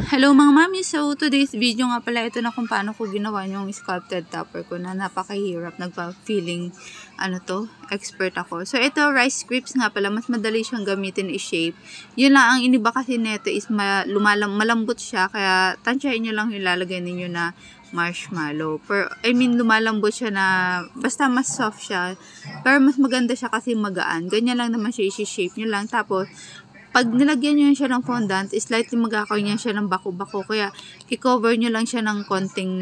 Hello mga mami! So today's video nga pala ito na kung paano ko ginawa yung sculpted topper ko na napakahirap. Nagpa-feeling expert ako. So ito rice scripts nga pala, mas madali siyang gamitin i-shape. Yun lang ang iniba kasi nito is malambot siya, kaya tansyahin nyo lang ilalagay ninyo na marshmallow. Lumalambot siya na basta mas soft siya. Pero mas maganda siya kasi magaan. Ganyan lang naman siya i-shape nyo lang. Tapos pag nilagyan nyo siya ng fondant, slightly magkakaroon niya siya ng bako-bako. Kaya, i-cover nyo lang siya ng konting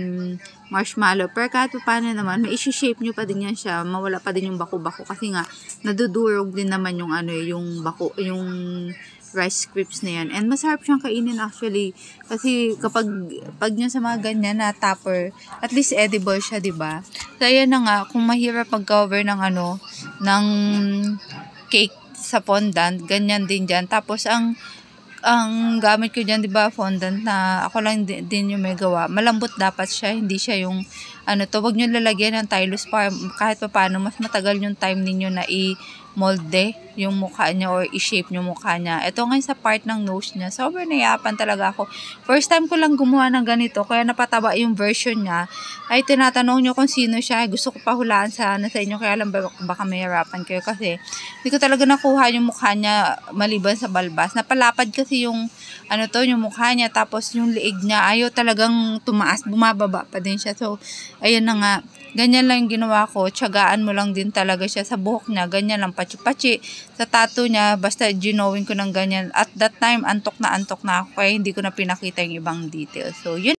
marshmallow. Pero kahit paano naman, may isi-shape nyo pa din yan siya. Mawala pa din yung bako-bako. Kasi nga, nadudurog din naman yung yung rice crisps na yan. And masarap siyang kainin actually. Kasi kapag nyo sa mga ganyan na topper, at least edible siya, diba? So, ayan na nga, kung mahirap mag-cover ng ng cake sa fondant, ganyan din dyan. Tapos, ang gamit ko dyan, diba, fondant na ako lang din yung may gawa. Malambot dapat siya, hindi siya yung, wag nyo lalagyan ng tylose para kahit pa paano, mas matagal yung time ninyo na i-molde yung mukha niya or i-shape yung mukha niya. Ito ngayon sa part ng nose niya, sobrang nayapan talaga ako. First time ko lang gumawa ng ganito, kaya napataba yung version niya. Ay tinatanong nyo kung sino siya. Gusto ko pa hulaan sana sa inyo, kaya lang baka mahirapan kayo kasi hindi ko talaga nakuha yung mukha niya maliban sa balbas. Napalapad kasi yung yung mukha niya, tapos yung liig niya ayaw talagang tumaas, bumababa pa din siya. So ayun na nga, ganyan lang yung ginawa ko. Tiyagaan mo lang din talaga siya sa buhok niya. Ganyan lang, pachi-pachi. Sa tattoo niya, basta ginawin ko ng ganyan. At that time, antok na ako. Kaya hindi ko na pinakita yung ibang details. So, yun.